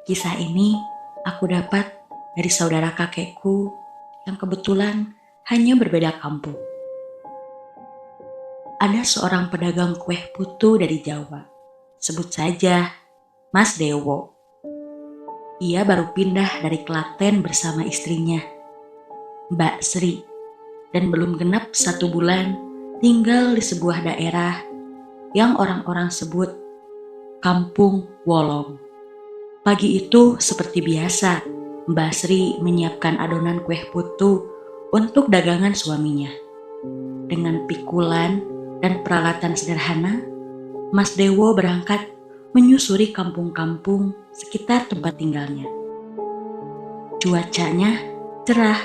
Kisah ini aku dapat dari saudara kakekku yang kebetulan hanya berbeda kampung. Ada seorang pedagang kue putu dari Jawa. Sebut saja Mas Dewo. Ia baru pindah dari Klaten bersama istrinya, Mbak Sri, dan belum genap 1 bulan tinggal di sebuah daerah yang orang-orang sebut Kampung Wolong. Pagi itu seperti biasa, Mbak Sri menyiapkan adonan kue putu untuk dagangan suaminya. Dengan pikulan dan peralatan sederhana, Mas Dewo berangkat menyusuri kampung-kampung sekitar tempat tinggalnya. Cuacanya cerah,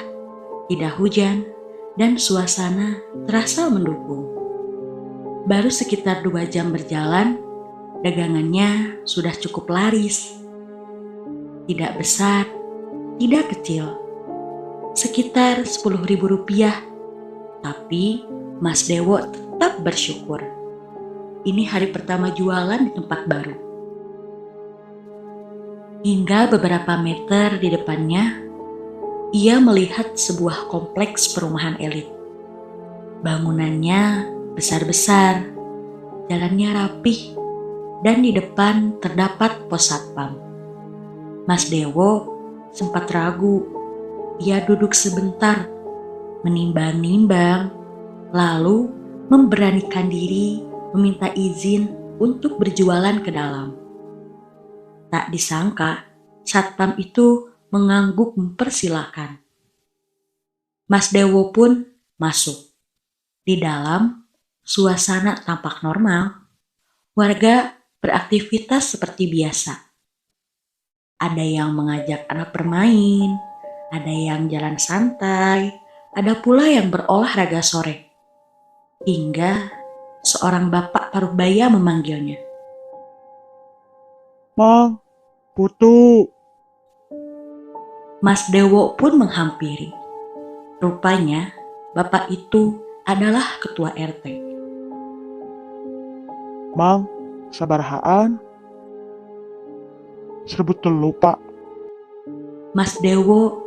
tidak hujan, dan suasana terasa mendukung. Baru sekitar 2 jam berjalan, dagangannya sudah cukup laris. Tidak besar, tidak kecil, sekitar Rp10.000. Tapi Mas Dewo tetap bersyukur. Ini hari pertama jualan di tempat baru. Hingga beberapa meter di depannya, ia melihat sebuah kompleks perumahan elit. Bangunannya besar-besar, jalannya rapih, dan di depan terdapat pos satpam. Mas Dewo sempat ragu. Ia duduk sebentar, menimbang-nimbang, lalu memberanikan diri meminta izin untuk berjualan ke dalam. Tak disangka, satpam itu mengangguk mempersilahkan. Mas Dewo pun masuk. Di dalam, suasana tampak normal. Warga beraktivitas seperti biasa. Ada yang mengajak anak bermain, ada yang jalan santai, ada pula yang berolahraga sore. Hingga seorang bapak parubaya memanggilnya. Mang, putu. Mas Dewo pun menghampiri. Rupanya bapak itu adalah ketua RT. Mang, sabarahaan. Serbut telu, Pak. Mas Dewo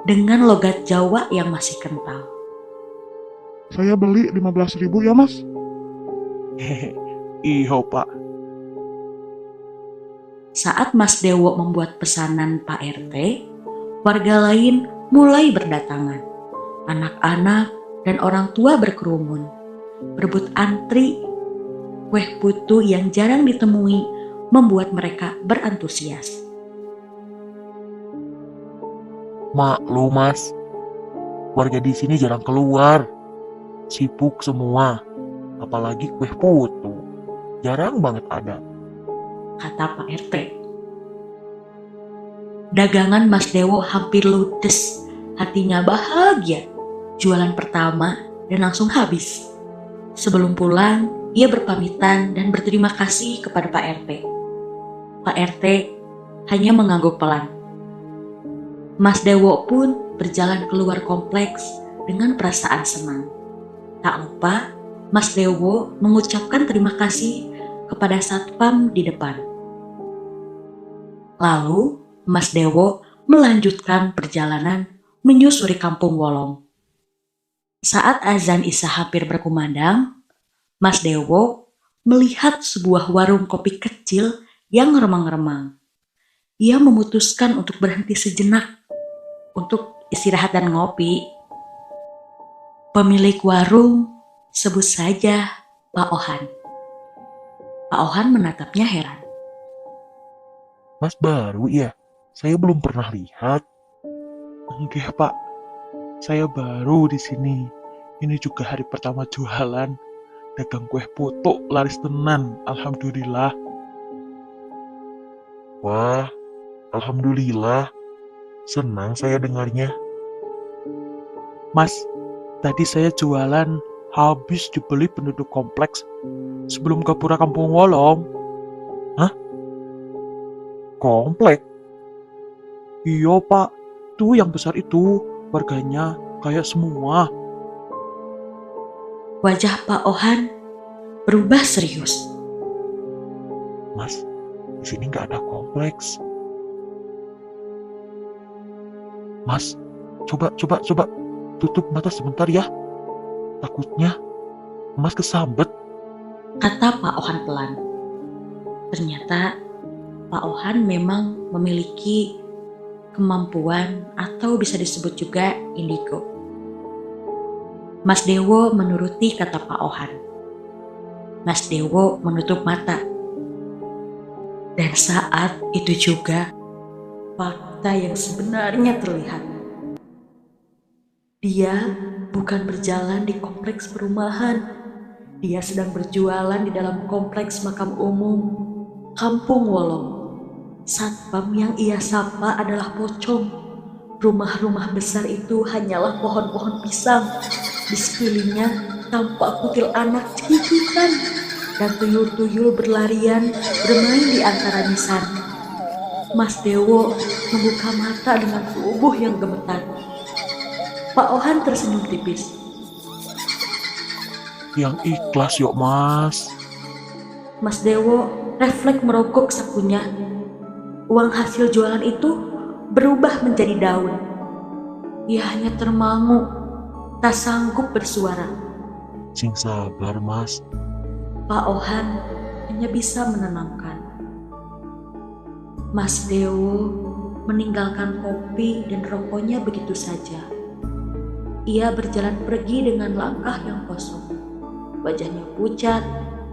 dengan logat Jawa yang masih kental. Saya beli 15.000 ya, Mas. Hehe, iyo Pak. Saat Mas Dewo membuat pesanan Pak RT, warga lain mulai berdatangan. Anak-anak dan orang tua berkerumun, berebut antri. Kue putu yang jarang ditemui membuat mereka berantusias. Maklum Mas, warga di sini jarang keluar. Sibuk semua, apalagi kue putu. Jarang banget ada. Kata Pak RT. Dagangan Mas Dewo hampir ludes. Hatinya bahagia. Jualan pertama dan langsung habis. Sebelum pulang, ia berpamitan dan berterima kasih kepada Pak RT. Pak RT hanya mengangguk pelan. Mas Dewo pun berjalan keluar kompleks dengan perasaan senang. Tak lupa, Mas Dewo mengucapkan terima kasih kepada satpam di depan. Lalu, Mas Dewo melanjutkan perjalanan menyusuri Kampung Wolong. Saat azan Isya hampir berkumandang, Mas Dewo melihat sebuah warung kopi kecil yang remang-remang. Ia memutuskan untuk berhenti sejenak untuk istirahat dan ngopi. Pemilik warung sebut saja Pak Ohan. Pak Ohan menatapnya heran. Mas baru ya? Saya belum pernah lihat. Enggak, Pak. Saya baru di sini. Ini juga hari pertama jualan. Dagang kue putu laris tenan, alhamdulillah. Wah, alhamdulillah. Senang saya dengarnya. Mas, tadi saya jualan habis dibeli penduduk kompleks sebelum Gapura Kampung Wolong. Komplek? Iya pak, tuh yang besar itu, warganya kayak semua. Wajah Pak Ohan berubah serius. Mas, di sini nggak ada kompleks. Mas, coba tutup mata sebentar ya. Takutnya Mas kesambet. Kata Pak Ohan pelan. Ternyata Pak Ohan memang memiliki kemampuan atau bisa disebut juga indigo. Mas Dewo menuruti kata Pak Ohan. Mas Dewo menutup mata. Dan saat itu juga fakta yang sebenarnya terlihat. Dia bukan berjalan di kompleks perumahan. Dia sedang berjualan di dalam kompleks makam umum Kampung Wolong. Satpam yang ia sapa adalah pocong. Rumah-rumah besar itu hanyalah pohon-pohon pisang. Di sekelilingnya tampak kutil anak cekikikan dan tuyul-tuyul berlarian bermain di antara nisan. Mas Dewo membuka mata dengan tubuh yang gemetar. Pak Ohan tersenyum tipis. Yang ikhlas yuk mas. Mas Dewo refleks merokok sakunya. Uang hasil jualan itu berubah menjadi daun. Ia hanya termangu, tak sanggup bersuara. Sing sabar, Mas. Pak Ohan hanya bisa menenangkan. Mas Dewo meninggalkan kopi dan rokoknya begitu saja. Ia berjalan pergi dengan langkah yang kosong. Wajahnya pucat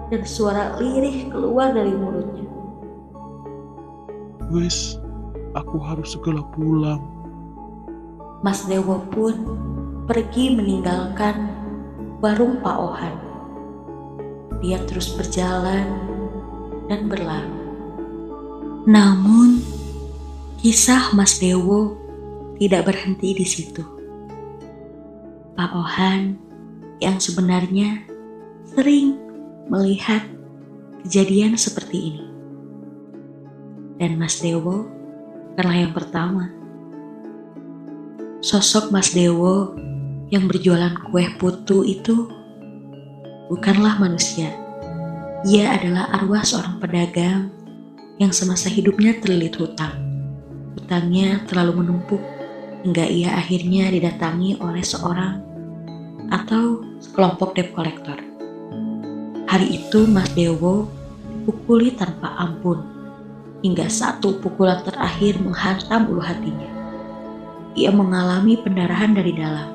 dan suara lirih keluar dari mulutnya. Wis, aku harus segera pulang. Mas Dewo pun pergi meninggalkan warung Pak Ohan. Dia terus berjalan dan berlalu. Namun, kisah Mas Dewo tidak berhenti di situ. Pak Ohan yang sebenarnya sering melihat kejadian seperti ini. Dan Mas Dewo bukanlah yang pertama. Sosok Mas Dewo yang berjualan kue putu itu bukanlah manusia. Ia adalah arwah seorang pedagang yang semasa hidupnya terlilit hutang. Hutangnya terlalu menumpuk hingga ia akhirnya didatangi oleh seorang atau sekelompok debt collector. Hari itu Mas Dewo dipukuli tanpa ampun hingga satu pukulan terakhir menghantam ulu hatinya. Ia mengalami pendarahan dari dalam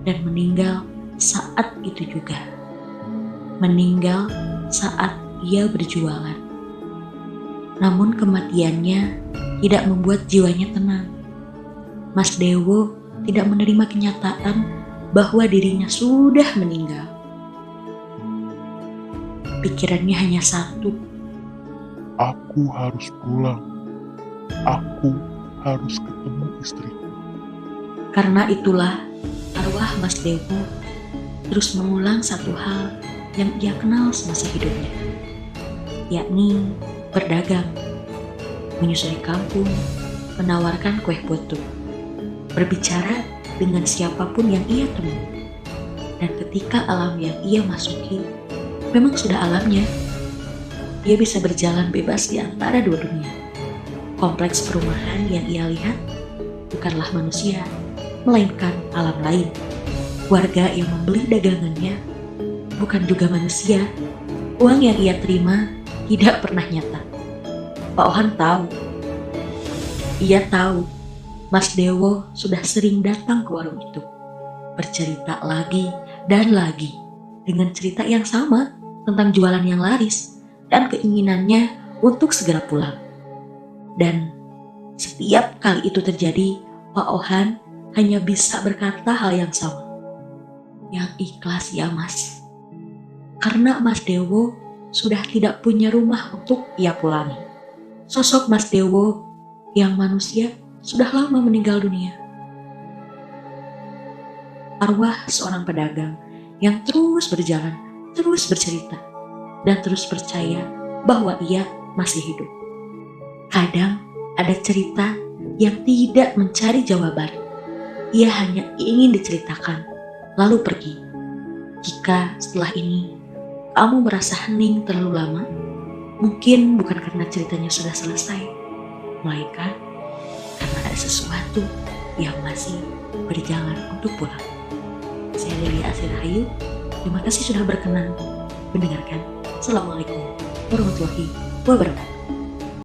dan meninggal saat itu juga. Meninggal saat ia berjualan. Namun kematiannya tidak membuat jiwanya tenang. Mas Dewo tidak menerima kenyataan bahwa dirinya sudah meninggal. Pikirannya hanya satu. Aku harus pulang. Aku harus ketemu istriku. Karena itulah arwah Mas Dewo terus mengulang satu hal yang ia kenal semasa hidupnya, yakni berdagang, menyusuri kampung, menawarkan kue putu, berbicara dengan siapapun yang ia temui. Dan ketika alam yang ia masuki memang sudah alamnya, ia bisa berjalan bebas di antara dua dunia. Kompleks perumahan yang ia lihat bukanlah manusia, melainkan alam lain. Warga yang membeli dagangannya bukan juga manusia. Uang yang ia terima tidak pernah nyata. Pak Ohan tahu. Ia tahu Mas Dewo sudah sering datang ke warung itu, bercerita lagi dan lagi dengan cerita yang sama tentang jualan yang laris dan keinginannya untuk segera pulang. Dan setiap kali itu terjadi, Pak Ohan hanya bisa berkata hal yang sama. Yang ikhlas ya Mas. Karena Mas Dewo sudah tidak punya rumah untuk ia pulangi. Sosok Mas Dewo yang manusia sudah lama meninggal dunia. Arwah seorang pedagang yang terus berjalan, terus bercerita, dan terus percaya bahwa ia masih hidup. Kadang ada cerita yang tidak mencari jawaban. Ia hanya ingin diceritakan, lalu pergi. Jika setelah ini kamu merasa hening terlalu lama, mungkin bukan karena ceritanya sudah selesai, melainkan karena ada sesuatu yang masih berjalan untuk pulang. Saya Delia Asirahayu, terima kasih sudah berkenan mendengarkan. Assalamualaikum warahmatullahi wabarakatuh.